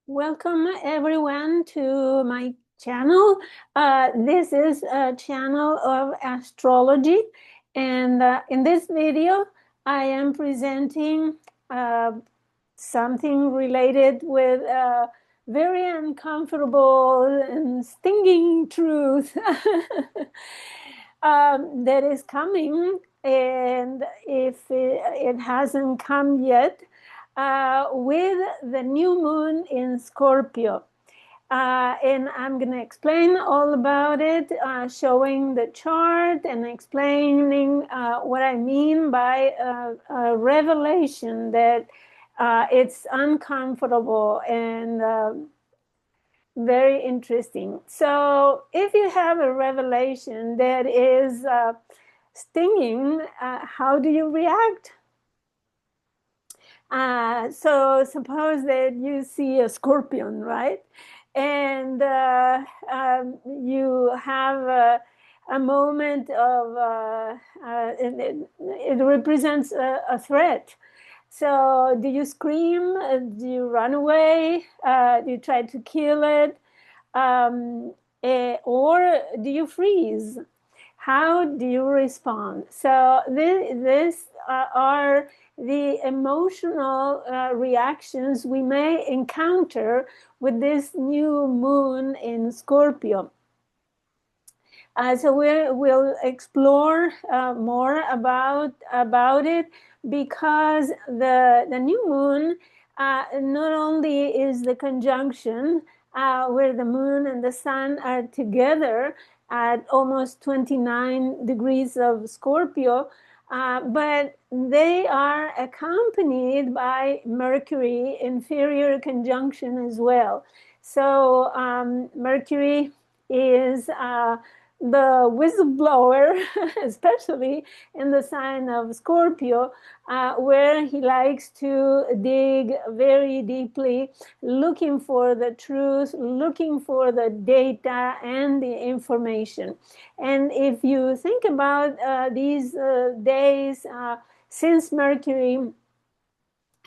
Welcome everyone to my channel. This is a channel of astrology, and in this video I am presenting uh, something related with very uncomfortable and stinging truth that is coming, and if it hasn't come yet, with the new moon in Scorpio. And I'm going to explain all about it, showing the chart and explaining what I mean by a revelation that it's uncomfortable and very interesting. So, if you have a revelation that is stinging, how do you react? So suppose that you see a scorpion, right? And you have a moment of, it represents a threat. So do you scream? Do you run away? Do you try to kill it? Or do you freeze? How do you respond? So this are the emotional reactions we may encounter with this new moon in Scorpio. So we'll explore more about it, because the new moon not only is the conjunction where the moon and the sun are together at almost 29 degrees of Scorpio, but they are accompanied by Mercury inferior conjunction as well. So Mercury is the whistleblower, especially in the sign of Scorpio, where he likes to dig very deeply, looking for the truth, looking for the data and the information. And if you think about these days since Mercury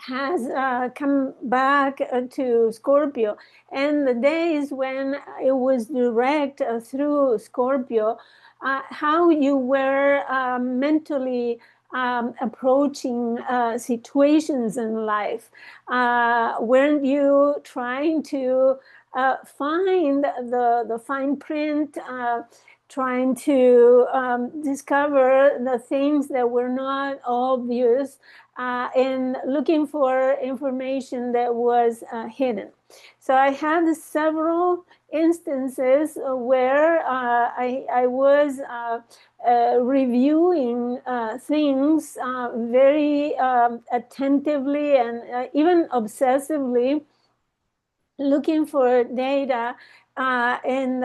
has come back to Scorpio, and the days when it was direct through Scorpio, how you were mentally approaching situations in life. Weren't you trying to find the fine print, trying to discover the things that were not obvious, and looking for information that was hidden? So I had several instances where I was reviewing things very attentively and even obsessively, looking for data and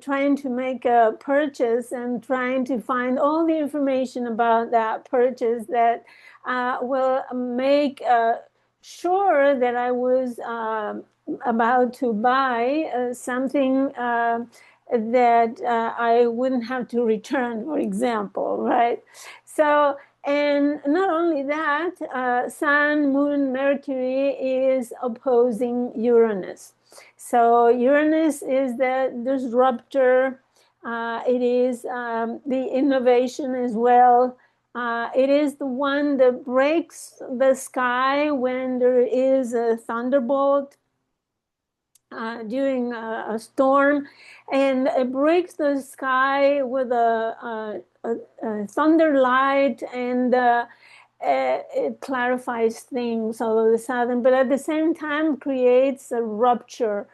trying to make a purchase and trying to find all the information about that purchase that will make sure that I was about to buy something that I wouldn't have to return, for example, right? So, and not only that, Sun, Moon, Mercury is opposing Uranus. So Uranus is the disruptor. It is the innovation as well. It is the one that breaks the sky when there is a thunderbolt during a storm, and it breaks the sky with a thunder light, and it clarifies things all of a sudden, but at the same time creates a rupture.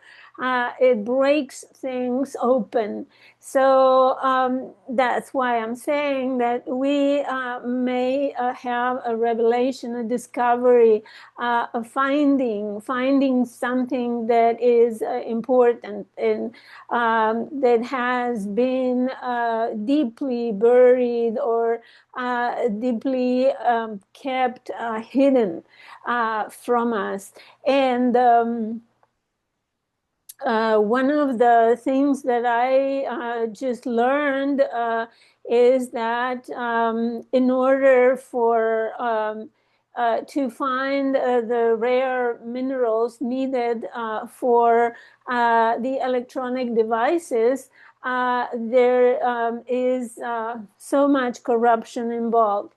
It breaks things open. So that's why I'm saying that we may have a revelation, a discovery, a finding something that is important and that has been deeply buried or deeply kept hidden from us. And one of the things that I just learned is that in order for to find the rare minerals needed for the electronic devices, there is so much corruption involved.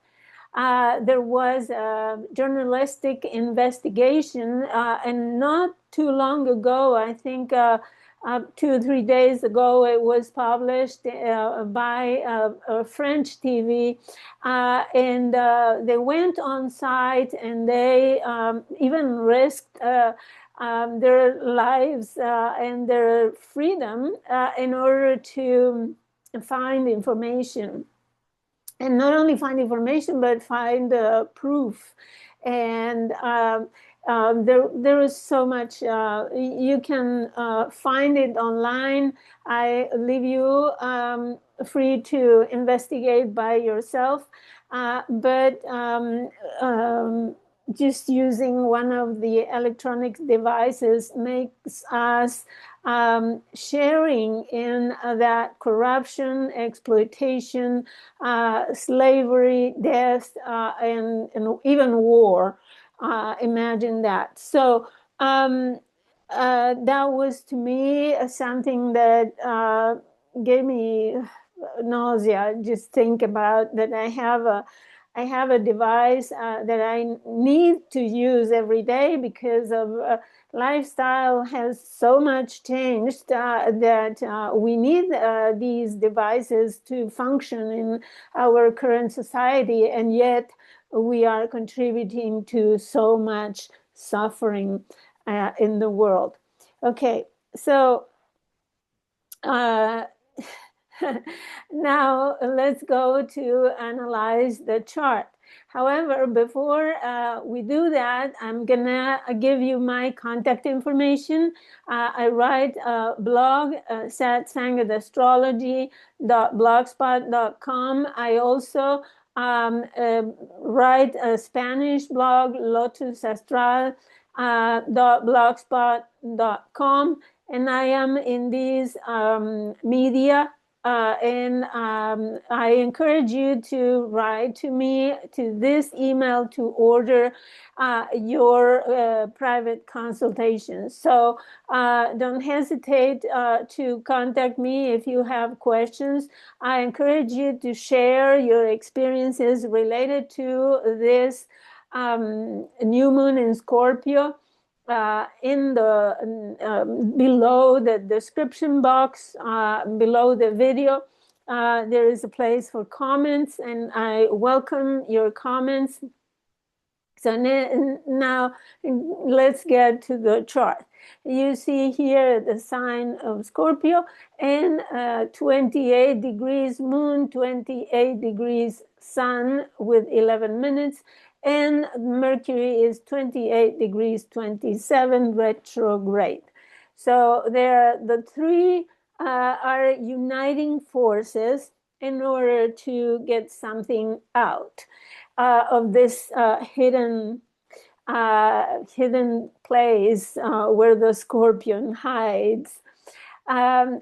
There was a journalistic investigation, and not too long ago, I think 2 or 3 days ago, it was published by a French TV, and they went on site and they even risked their lives and their freedom in order to find information. And not only find information, but find proof. And there is so much. You can find it online. I leave you free to investigate by yourself. But just using one of the electronic devices makes us sharing in that corruption, exploitation, slavery, death, and even war. Imagine that. So that was, to me, something that gave me nausea. Just think about that. I have a device that I need to use every day because of lifestyle has so much changed that we need these devices to function in our current society, and yet we are contributing to so much suffering in the world. Okay, so now let's go to analyze the chart. However, before we do that, I'm gonna give you my contact information. I write a blog, satsangatastrology.blogspot.com. I also write a Spanish blog, lotusastral.blogspot.com, and I am in these media. And I encourage you to write to me to this email to order your private consultations. So don't hesitate to contact me if you have questions. I encourage you to share your experiences related to this new moon in Scorpio. In the below the description box, below the video, there is a place for comments, and I welcome your comments. So now let's get to the chart. You see here the sign of Scorpio, and 28 degrees moon, 28 degrees sun with 11 minutes. And Mercury is 28 degrees 27 retrograde. So the three are uniting forces in order to get something out of this hidden place where the scorpion hides.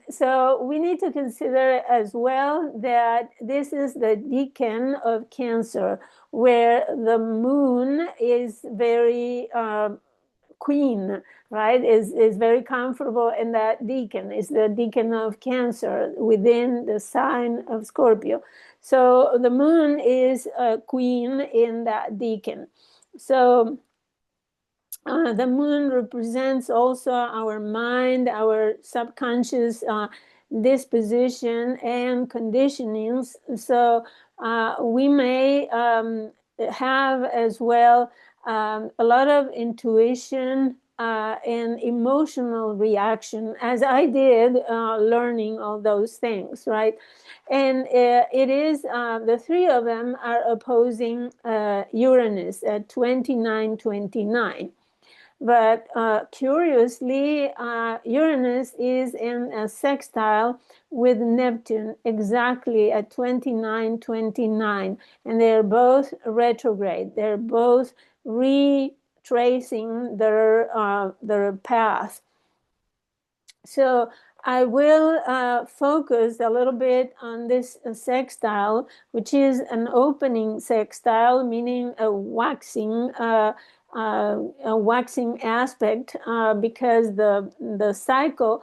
So we need to consider as well that this is the decan of Cancer, where the moon is very queen, right? Is very comfortable in that decan. Is the decan of Cancer within the sign of Scorpio. So the moon is a queen in that decan. So the moon represents also our mind, our subconscious disposition and conditionings. So we may have as well a lot of intuition and emotional reaction, as I did learning all those things, right? And it is the three of them are opposing Uranus at 2929. But curiously, Uranus is in a sextile with Neptune exactly at 2929, and they're both retrograde. They're both retracing their path. So I will focus a little bit on this sextile, which is an opening sextile, meaning a waxing aspect, because the cycle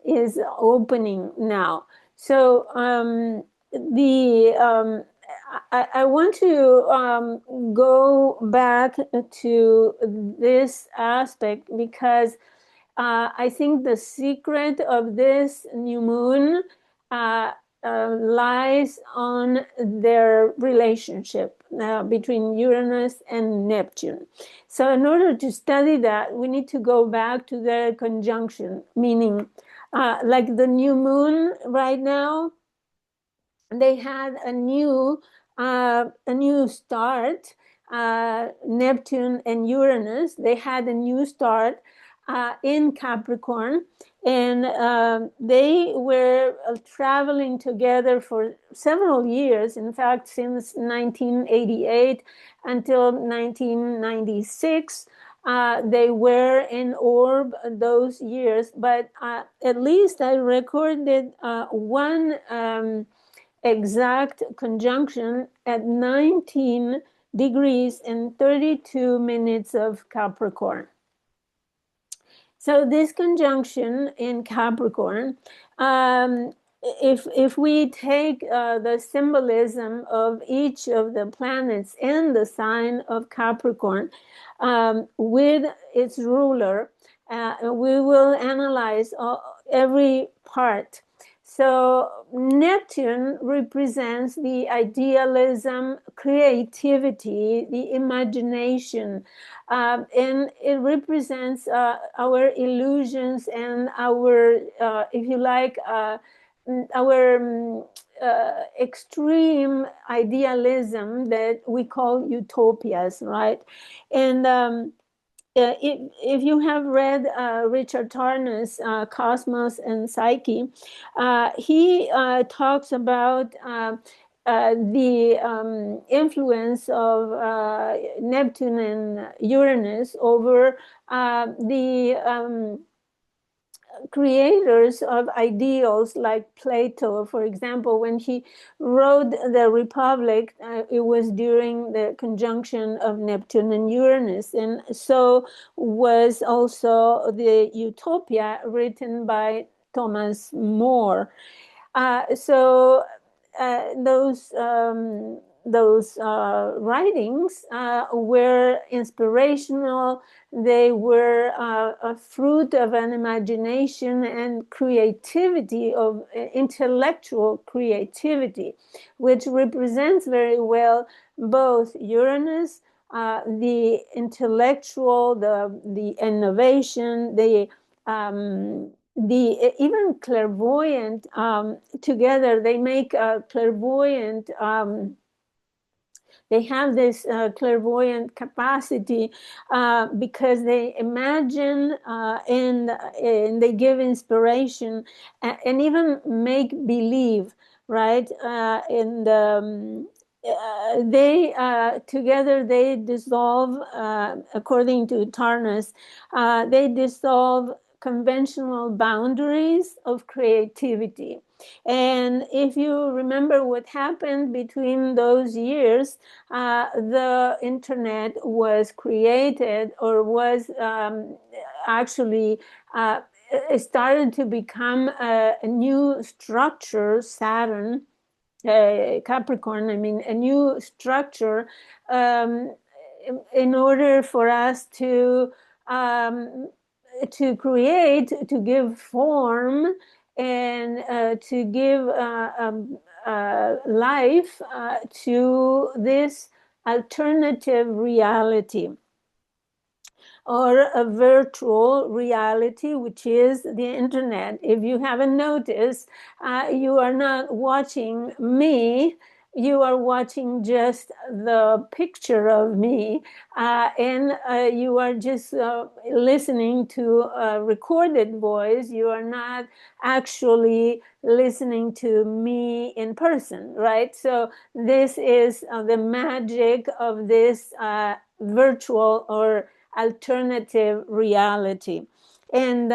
is opening now. So I want to go back to this aspect because I think the secret of this new moon lies on their relationship between Uranus and Neptune. So in order to study that, we need to go back to their conjunction, meaning like the new moon right now, they had a new start. Neptune and Uranus, they had a new start in Capricorn, and they were traveling together for several years. In fact, since 1988 until 1996. They were in orb those years, but at least I recorded one exact conjunction at 19 degrees and 32 minutes of Capricorn. So this conjunction in Capricorn, if we take the symbolism of each of the planets in the sign of Capricorn with its ruler, we will analyze every part. So Neptune represents the idealism, creativity, the imagination, and it represents our illusions and our, if you like, our extreme idealism that we call utopias, right? And if you have read Richard Tarnas' Cosmos and Psyche, he talks about the influence of Neptune and Uranus over the creators of ideals like Plato, for example. When he wrote the Republic, it was during the conjunction of Neptune and Uranus, and so was also the Utopia written by Thomas More. So those writings were inspirational. They were a fruit of an imagination and creativity, of intellectual creativity, which represents very well both Uranus, the intellectual, the innovation, the even clairvoyant. Together they make a clairvoyant. They have this clairvoyant capacity because they imagine and they give inspiration and even make believe, right? They together they dissolve, according to Tarnas, they dissolve conventional boundaries of creativity. And if you remember what happened between those years, the internet was created, or was actually it started to become a new structure, Saturn, Capricorn, I mean, a new structure in order for us to create, to give form, and to give life to this alternative reality, or a virtual reality, which is the internet. If you haven't noticed, you are not watching me. You are watching just the picture of me, and you are just listening to a recorded voice. You are not actually listening to me in person, right? So this is the magic of this virtual or alternative reality. And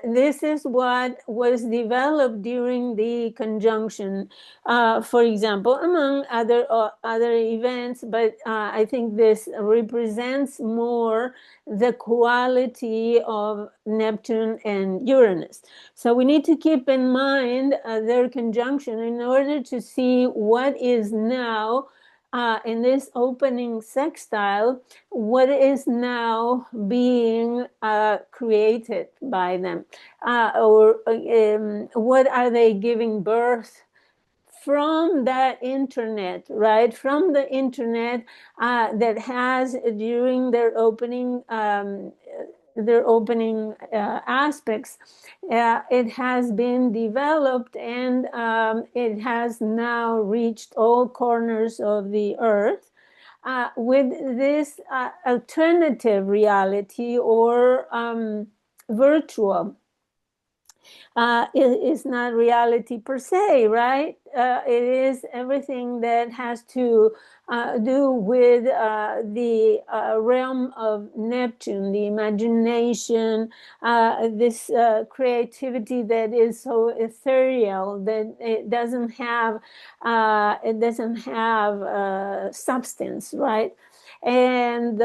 This is what was developed during the conjunction, for example, among other events. But I think this represents more the quality of Neptune and Uranus. So we need to keep in mind their conjunction in order to see what is now in this opening sextile, what is now being created by them, or what are they giving birth from that internet, right? From the internet that has during their opening aspects, it has been developed, and it has now reached all corners of the earth with this alternative reality, or virtual. It is not reality per se, right? It is everything that has to do with the realm of Neptune, the imagination, this creativity that is so ethereal that it doesn't have substance, right? And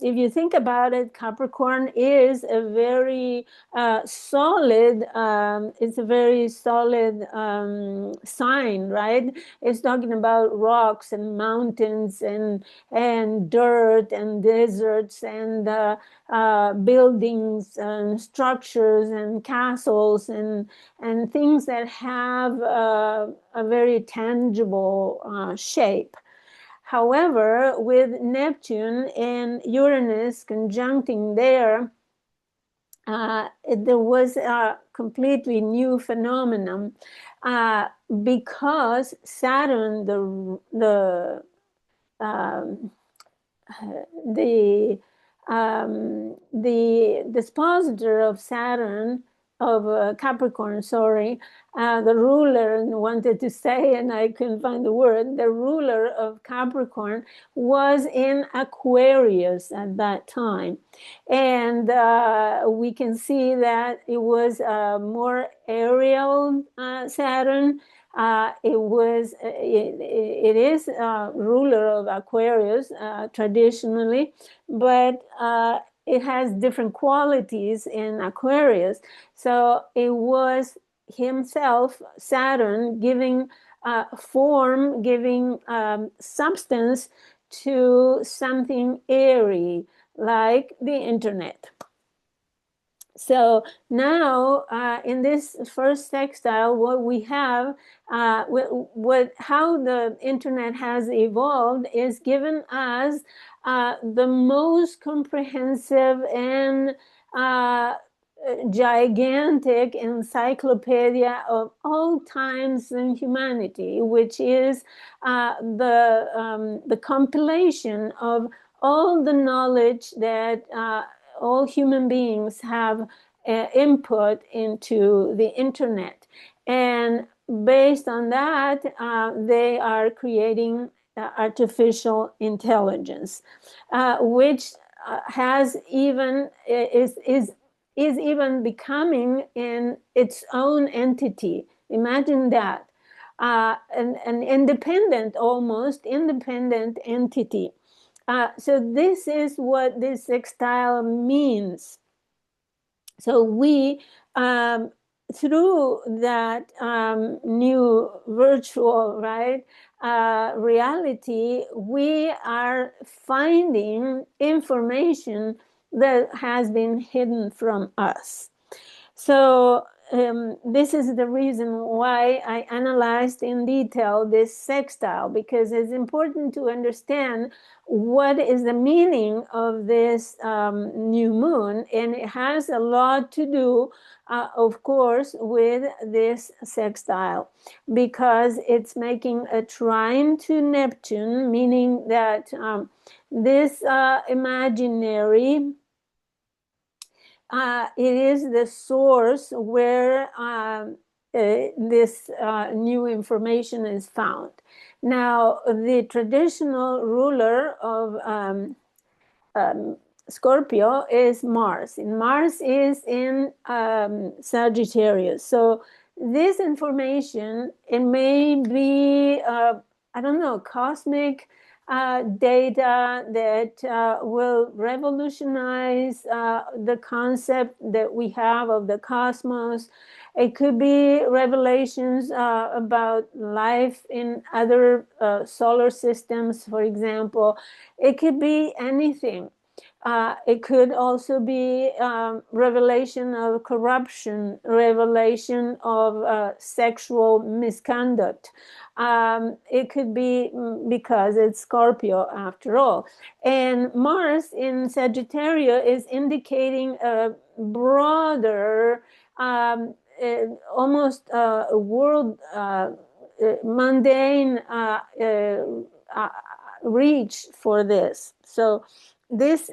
if you think about it, Capricorn is a very solid. It's a very solid sign, right? It's talking about rocks and mountains and dirt and deserts and buildings and structures and castles and things that have a very tangible shape. However, with Neptune and Uranus conjuncting there, there was a completely new phenomenon because Saturn, the dispositor of Saturn, of Capricorn, sorry, the ruler, and wanted to say, and I couldn't find the word, the ruler of Capricorn was in Aquarius at that time. And we can see that it was a more aerial Saturn. It is ruler of Aquarius traditionally, but it has different qualities in Aquarius. So it was himself, Saturn, giving form, giving substance to something airy, like the internet. So now, in this first sextile, what we have, how the internet has evolved is given us the most comprehensive and gigantic encyclopedia of all times in humanity, which is the compilation of all the knowledge that all human beings have input into the internet. And based on that, they are creating artificial intelligence, which has even is even becoming in its own entity. Imagine that, an independent, almost independent entity. So this is what this sextile means. So we, through that new virtual, right, reality, we are finding information that has been hidden from us. So this is the reason why I analyzed in detail this sextile, because it's important to understand what is the meaning of this new moon. And it has a lot to do, of course, with this sextile, because it's making a trine to Neptune, meaning that this imaginary, it is the source where this new information is found. Now, the traditional ruler of Scorpio is Mars, and Mars is in Sagittarius. So this information, it may be, I don't know, cosmic data that will revolutionize the concept that we have of the cosmos. It could be revelations about life in other solar systems, for example. It could be anything. It could also be revelation of corruption, revelation of sexual misconduct. It could be because it's Scorpio after all. And Mars in Sagittarius is indicating a broader, almost world mundane reach for this. So this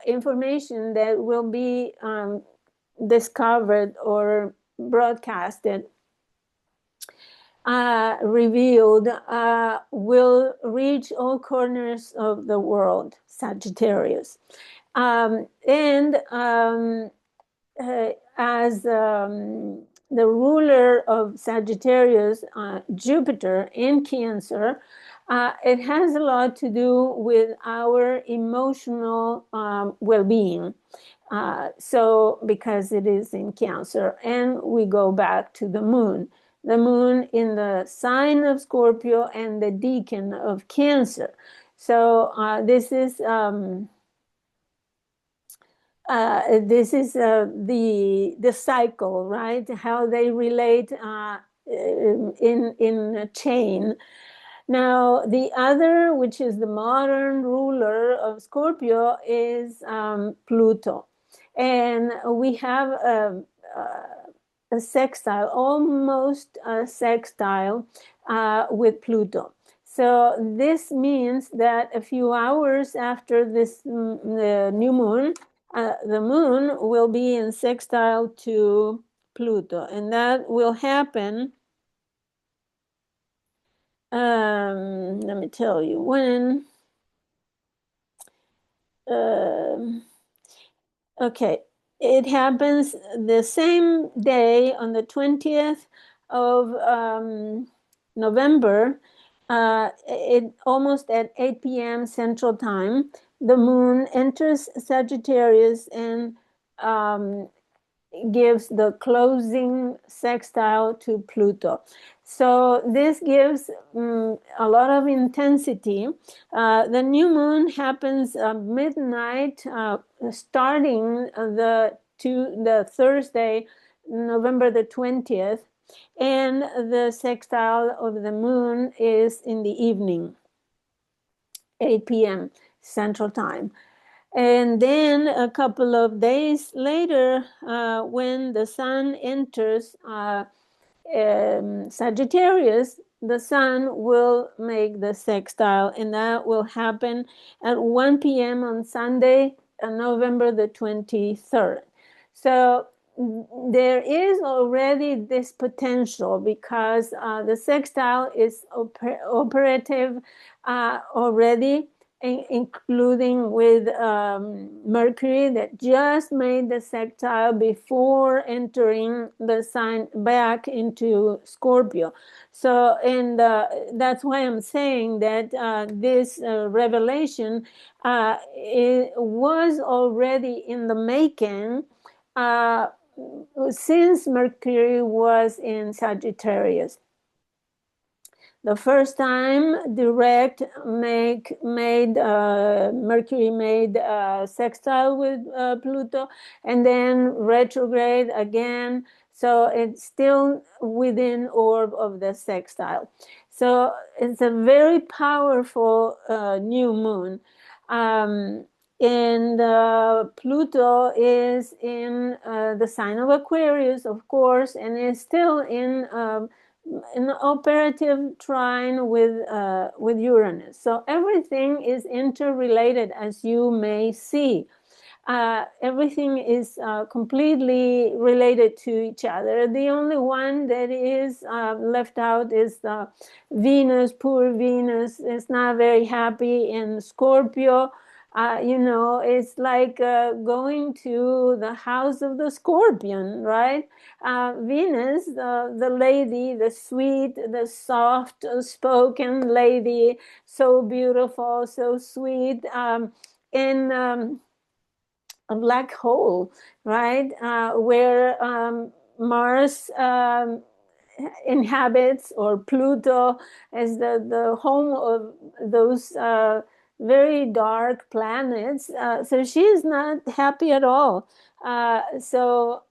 information that will be discovered or broadcasted, revealed, will reach all corners of the world, Sagittarius. And as the ruler of Sagittarius, Jupiter in Cancer, it has a lot to do with our emotional well-being. So because it is in Cancer, and we go back to the moon in the sign of Scorpio and the decan of Cancer. So this is the cycle, right? How they relate in a chain. Now, the other, which is the modern ruler of Scorpio, is Pluto. And we have a sextile, almost a sextile with Pluto. So this means that a few hours after this new moon, the moon will be in sextile to Pluto. And that will happen, let me tell you when. Okay, it happens the same day on the 20th of November, it almost at 8 p.m. Central Time. The moon enters Sagittarius and gives the closing sextile to Pluto. So this gives a lot of intensity. The new moon happens midnight, starting the Thursday, November the 20th, and the sextile of the moon is in the evening, 8 p.m. Central Time. And then a couple of days later, when the sun enters Sagittarius, the sun will make the sextile, and that will happen at 1 p.m. on Sunday, November the 23rd. So there is already this potential because the sextile is operative already, including with Mercury that just made the sextile before entering the sign back into Scorpio. So, and that's why I'm saying that this revelation it was already in the making since Mercury was in Sagittarius. The first time direct Mercury made sextile with Pluto, and then retrograde again. So it's still within orb of the sextile. So it's a very powerful new moon. And Pluto is in the sign of Aquarius, of course, and is still in an operative trine with Uranus. So everything is interrelated, as you may see. Everything is completely related to each other. The only one that is left out is Venus. Poor Venus is not very happy in Scorpio. You know, it's like going to the house of the scorpion, right? Venus, the lady, the sweet, the soft spoken lady, so beautiful, so sweet, in a black hole, right? Where Mars inhabits, or Pluto is the home of those very dark planets. So she is not happy at all. So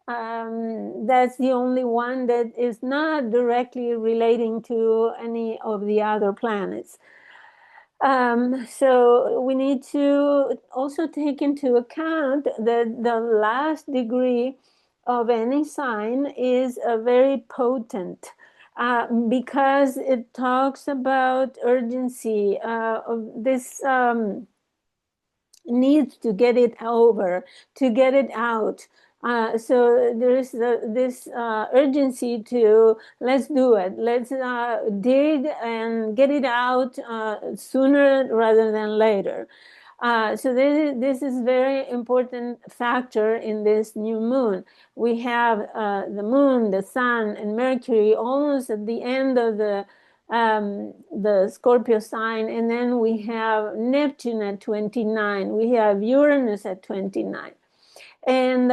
that's the only one that is not directly relating to any of the other planets. So we need to also take into account that the last degree of any sign is very potent, because it talks about urgency, of this needs to get it over, to get it out. So there is this urgency to, let's do it, let's dig and get it out sooner rather than later. So this is very important factor in this new moon. We have the moon, the sun, and Mercury almost at the end of the Scorpio sign, and then we have Neptune at 29. We have Uranus at 29. And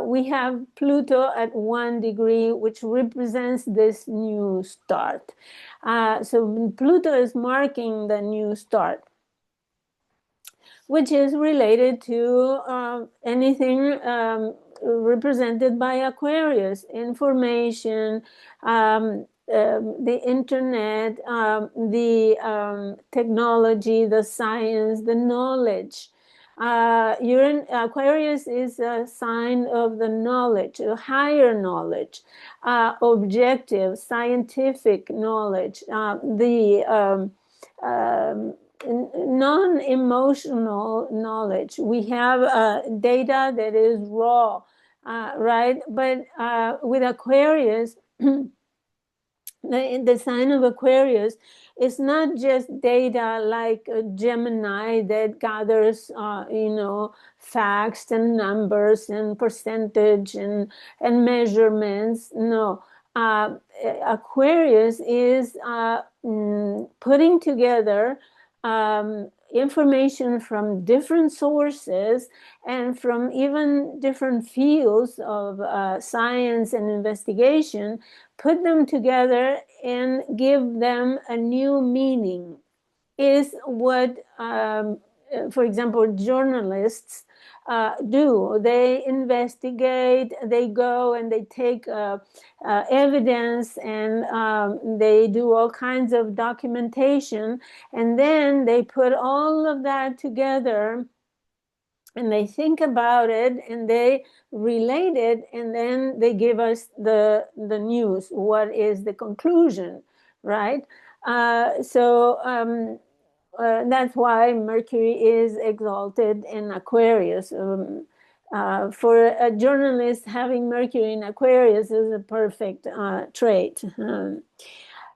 we have Pluto at 1 degree, which represents this new start. So Pluto is marking the new start, which is related to anything represented by Aquarius, information, the internet, the technology, the science, the knowledge. Aquarius is a sign of the knowledge, a higher knowledge, objective, scientific knowledge, the non-emotional knowledge. We have data that is raw, right? But with Aquarius, the sign of Aquarius is not just data like a Gemini that gathers, facts and numbers and percentage and measurements. No, Aquarius is putting together information from different sources and from even different fields of science and investigation, put them together and give them a new meaning. Is what, for example, journalists do. They investigate, they go and they take evidence, and they do all kinds of documentation, and then they put all of that together and they think about it and they relate it, and then they give us the news. What is the conclusion, right? That's why Mercury is exalted in Aquarius. For a journalist, having Mercury in Aquarius is a perfect trait.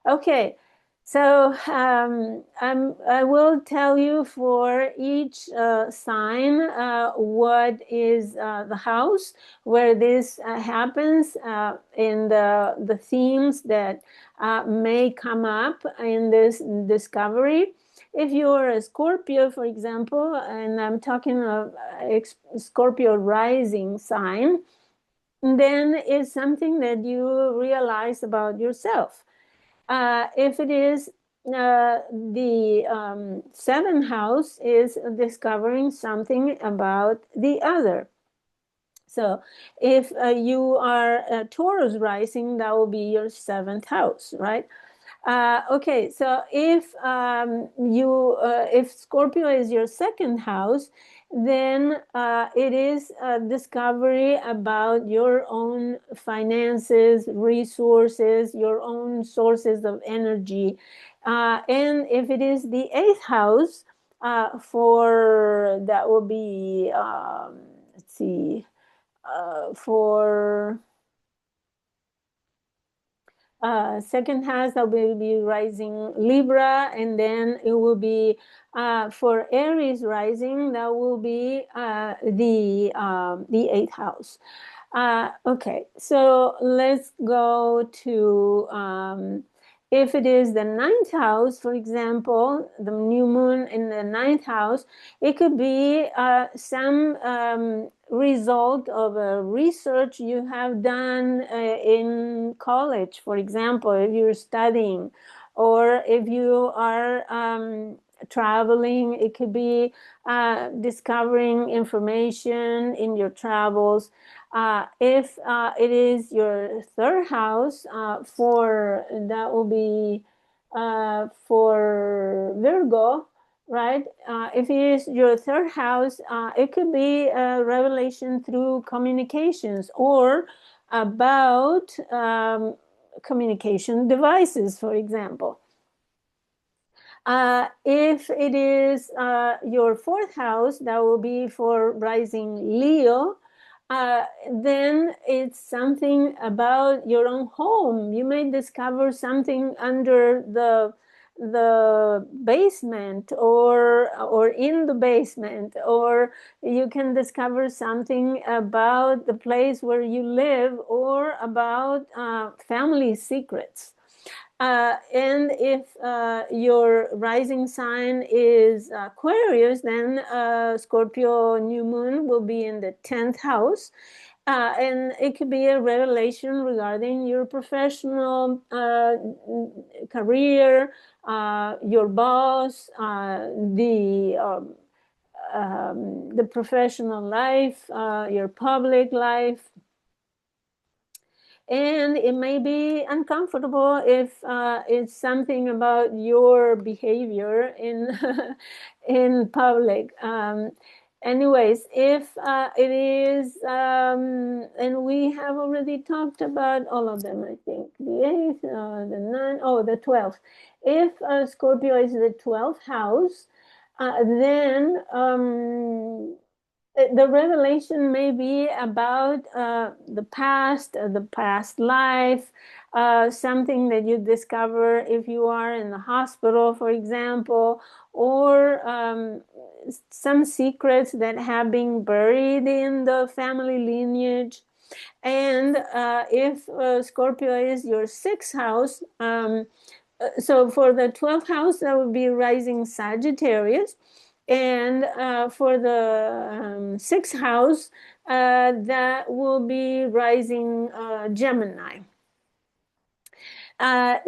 Okay, so I will tell you for each sign what is the house where this happens, in the themes that may come up in this discovery. If you're a Scorpio, for example, and I'm talking of Scorpio rising sign, then it's something that you realize about yourself. If it is the seventh house, is discovering something about the other. So if you are a Taurus rising, that will be your seventh house, right? Okay, so if if Scorpio is your second house, then it is a discovery about your own finances, resources, your own sources of energy. And if it is the eighth house, for that will be, let's see, for second house, that will be rising Libra, and then it will be for Aries rising, that will be the eighth house. Okay, so let's go to if it is the ninth house, for example, the new moon in the ninth house, it could be some result of a research you have done in college, for example, if you're studying, or if you are traveling, it could be discovering information in your travels. If it is your third house, for that will be for Virgo, right? If it is your third house, it could be a revelation through communications or about communication devices, for example. If it is your fourth house, that will be for rising Leo. Then it's something about your own home. You may discover something under the basement, or in the basement, or you can discover something about the place where you live, or about family secrets. And if your rising sign is Aquarius, then Scorpio new moon will be in the 10th house. And it could be a revelation regarding your professional career, your boss, the professional life, your public life. And it may be uncomfortable if it's something about your behavior in in public. Anyways, if it is, and we have already talked about all of them, I think, the 8th, the 9th, oh, the 12th. If Scorpio is the 12th house, then the revelation may be about the past life, something that you discover if you are in the hospital, for example, or some secrets that have been buried in the family lineage. And if Scorpio is your sixth house, so for the 12th house, that would be rising Sagittarius. And for the sixth house, that will be rising Gemini.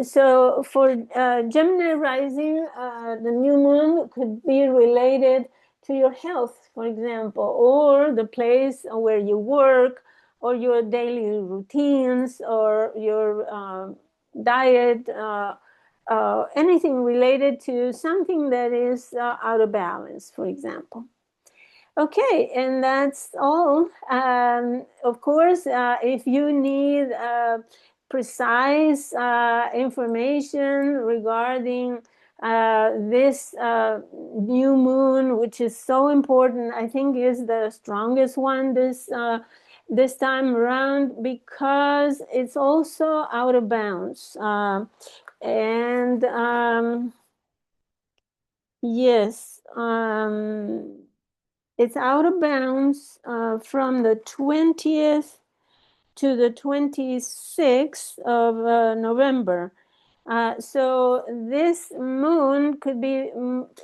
So for Gemini rising, the new moon could be related to your health, for example, or the place where you work, or your daily routines, or your diet, anything related to something that is out of balance, for example. Okay, and that's all. Of course, if you need precise information regarding this new moon, which is so important, I think is the strongest one this time around, because it's also out of bounds. And yes, it's out of bounds from the 20th to the 26th of November. So this moon could be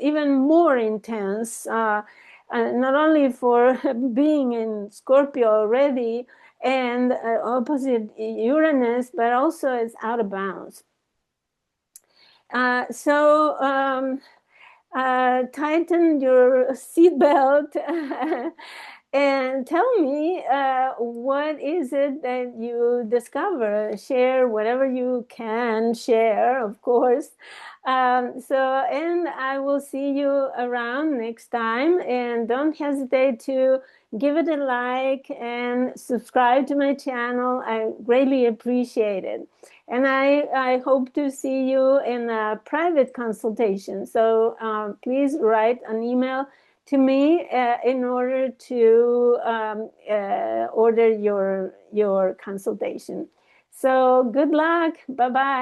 even more intense, not only for being in Scorpio already and opposite Uranus, but also it's out of bounds. Tighten your seatbelt and tell me what is it that you discover. Share whatever you can share, of course. And I will see you around next time. And don't hesitate to give it a like and subscribe to my channel. I greatly appreciate it. And I hope to see you in a private consultation. So please write an email to me in order to order your consultation. So good luck. Bye-bye.